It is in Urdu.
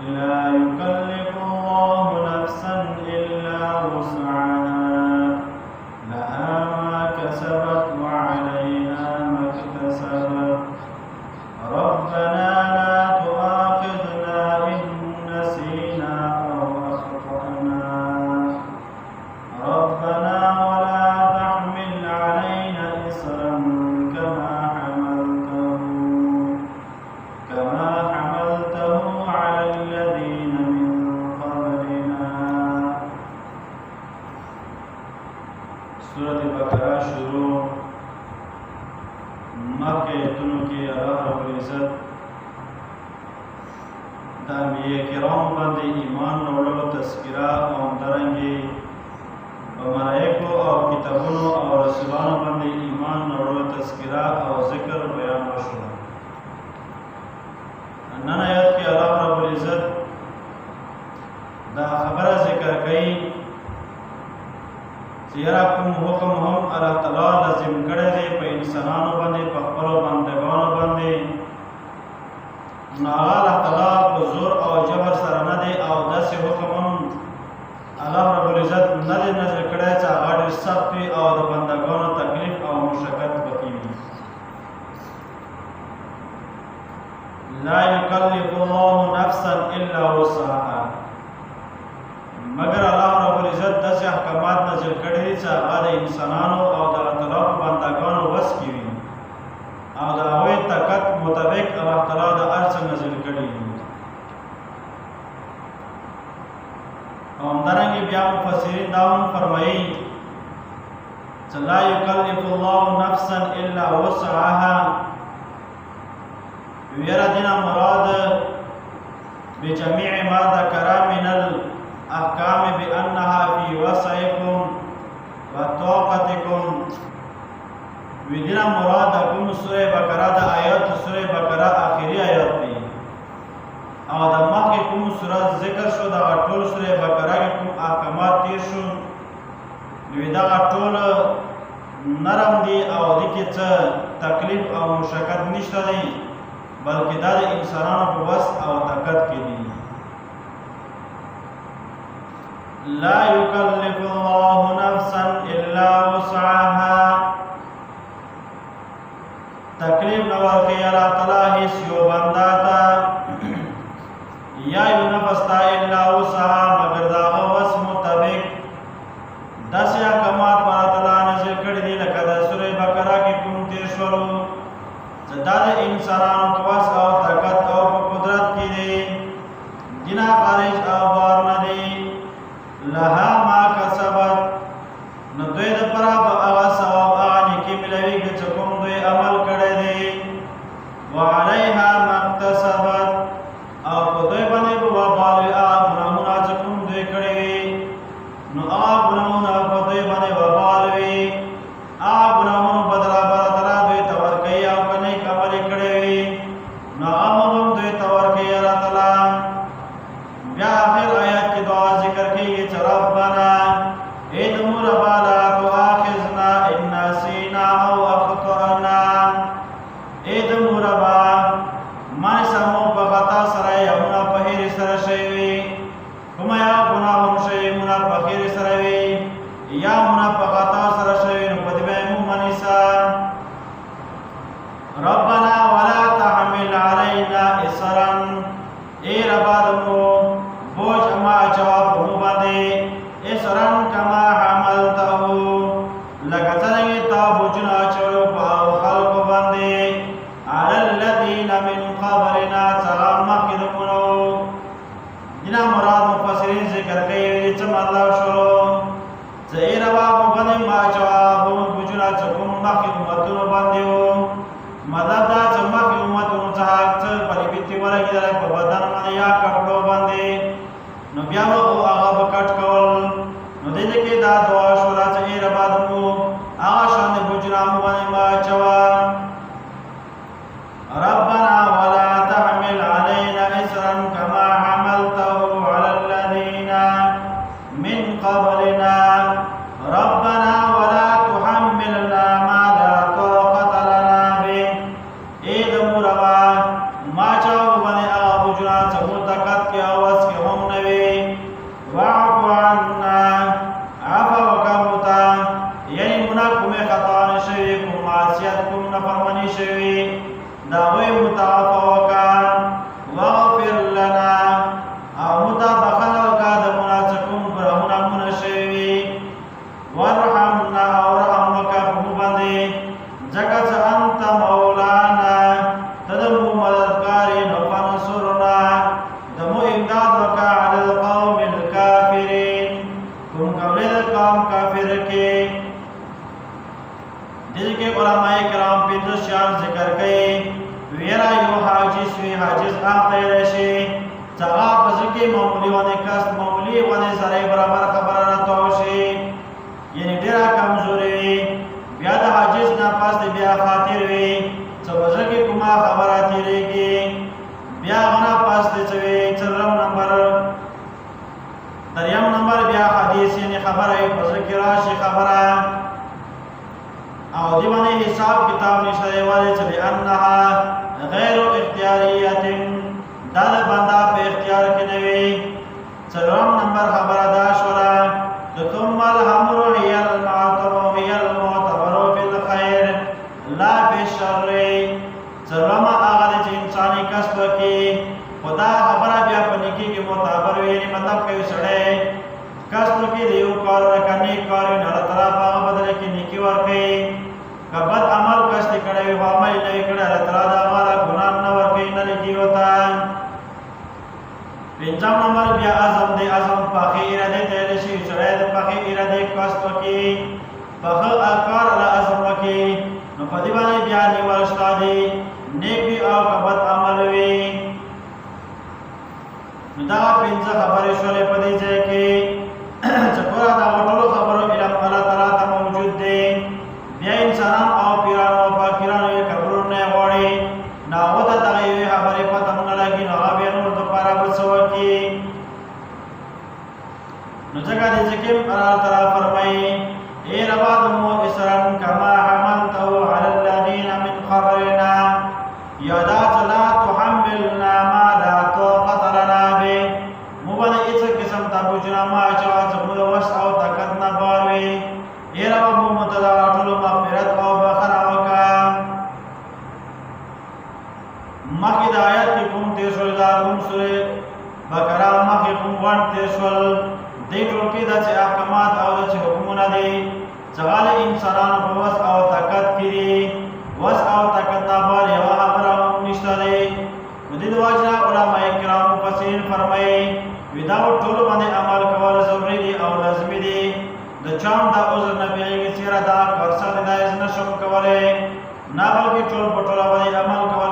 لا يكلف الله نفسا إلا وسعها لها ما كسبت وعليها ما اكتسبت ربنا لا تؤاخذنا إن نسينا أو أخطأنا ربنا ولا تحمل علينا إصرا كما حملته على الذين من قبلنا. سورة بقرة شروع مکہ تنو کی اللہ رب العزت دا انبیاء کرام باندې ایمان راوړلو تذکرہ او همدارنګې په ملائکو او کتابونو او رسولانو باندې ایمان راوړلو تذکرہ او ذکر بیان وشو. نن آیات کې الله رب العزت دا خبره ذکر کوي چې یاره کوم حکم هم الله تعالی لازم کړی دی په انسانانو باندې په خپلو بندګانو باندې نو هغه الله تعالی په زور او جبر سره نه دی او داسې حکم هم الله رب العزت نه دی نازل کړی چې هغه ډېر سخت وي او د بندګانو تکلیف او مشقت پکې وي. لا يكلف الله نفسا الا وسعها مگر الله رب العزت داسې احکامات نازل کړي دي چې هغه د انسانانو او د الله تعالی په بندګانو وس کې وي او د هغوی طاقت مطابق الله تعالی د هر څه نازل کړي دي. او همدارنګې بیا مفسرین دا هم فرمایي چې لا يكلف الله نفسا الا وسعها ویرا دینا مراد بجميع ما ذكر من الأحكام بأنها في وسعكم وطاقتكم ودینا مراد کوم سورہ بقرہ د آیات سورہ بقرہ آخری آیات دی او د مخکې کوم سورہ ذکر شو دا ټول سورہ بقرہ کې کوم احکامات تیر شو نو دا ټول نرم دي او د کې څه تکلیف او مشقت نشته دی بلکې دا د انسانانو په وس او طاقت کې دي. لا يكلف الله نفسا الا وسعها تکلیف نه ورکوي الله تعالی هیڅ یو بنده ته یا یو نفس ته الا وسعها مگر د هغه وس مطابق داسې احکامات به الله تعالی نازل کړي دي لکه د سورې بقره کې کوم تیر شولو دا د انسانانو په وس او طاقت او په قدرت کې دی دینا خارج او بار نه دی. لها ما کسبت نو دوی دپاره به هغه ثواب هغه نیکي ملویږي چې کوم دوی عمل کړی دی وعلیها ما اکتسبت او په دوی باندې به وبال وي هغه ګناهونه چې کوم دوی کړي وي نو هغه ګناهونه په دوی باندې وبال وي هغه ګناهونو بدله ربنا ولا تحمل علينا إصرا اے ربا دمو بوجھ اما جواب مو باندې إصرا كما حملته لکتنگی تا بوجنا چوڑو پاو خلق باندې على الذين من قبلنا سلام مخدمونو جنا مراد مفسرین ذکر کئی چه مطلب شروع زئی ربا مو باندې ما جواب بوجنا چکم مخدمتونو باندې مطلب دا چې مخکې امتونو څخه څه پلیبتې ولګېدلی په بدن باندې یا کپړو باندې نو بیا به هغه به کټ کول نو دې کې دا دعا شوله چې ای ربا زموږ هغه شان د بوجنا مو باندې مه اچوه ربنا ولا تحمل علينا إصرا كما حملته على الذين من قبلنا ربنا ولا تحملنا ما لا طاقة لنا به اے دمو ربا ما چاو بنے آبو جنا چمو تک طاقت کې او وس کې هم نه وي واعف عنا عفو وکړه موږ ته یعنې مونږ کومې خطا نه شوي کوم معصیت کوم نافرماني شوي د هغوی موږ ته عفو وکړه واغفر لنا او موږ ته بخښنه وکړه د مونږ څه کوم ګناهونه مونږ شوي وارحمنا او رحم وکړه په موږ باندې ځکه چې انت مولانا ته د موږ مددګار یې نو فانصرنا د موږ امداد وکړه علی القوم الکافرین کوم قبلې د قوم کافر کې دې کې علماء کرام پنځه شیان ذکر کوي ویرا یو حاجز وی حاجز هغه راشي چې هغه په ځکه معمولی ونه کس معمولی ونه سره برابر خبره راته شي یعنی ډیره کمزوري وي بیا د حاجز نه پاس دی بیا خاطر وي چې وځکه کومه خبره تیریږي بیا غنا پاس دی چې څلورم نمبر دریم نمبر بیا حدیث یعنی خبره په ذکر راشي خبره او دی باندې حساب کتاب نشته والے چې انها غیر اختیاریه دا د بندا په اختیار کې نه وي څلورم نمبر خبره دا شوه ثم الامر هي المعتبر هي المعتبر في الخير لا في الشر څلورم هغه چې انساني کسب کې خدا خبره بیا په نیکی کې معتبر وي یعنی مطلب کوي سړی کسب کې دیو کار وکړي کار نه الله تعالی په بدل کې نیکی ورکړي کبد عمل کښته کړي وي عمل نه کړي الله تعالی دا مالا ګناه نه ورکړي نه لګي وتا پنځم نمبر بیا اعظم دی اعظم پاخي اراده ته لشي سړی د پاخي اراده کښته کې په اکار له اعظم کې نو په دې باندې بیا نیول شته دي نیکی او کبد عمل وي دا پنځه خبرې شولې په دې ځای کې چې پورا دا ټولو خبرو علم الله تعالی ته موجود دی بیا انسانان او پیران او فقیران یې خبرونه نه غواړي نو هغه ته دغه یوې خبرې پته نه لګي نو هغه بیا نور دپاره بل څه وکړي نو ځکه دې ځکه الله تعالی فرمایي ای ربا دمو اسرا کما حملته علی الذین من قبلنا یادا لا تحملنا ما لا طاقت لنا به مبانا ایسا قسم تا بوجنا ما چوا چمود وس او طاقت نه باروي ای رب مو متدا ټولو مغفرت او بخنه وکا مخی د آیات کې کوم تیر شول دا کوم سورې بقره مخی کوم وان تیر شول دې ټول کې د احکامات او د حکمونه دي ځغال انسانانو په وس او طاقت کې دي وس او طاقت نه بار یو خبره نشته دی مدید واجنا علماء کرام مفسرین فرمایي وداو ټول باندې عمل کول ضروري دي او لازمي دي د چام دا عذر نه پیږي چې را دا کورسه د دایز نشم کوله نه بلکې ټول په ټول باندې عمل کول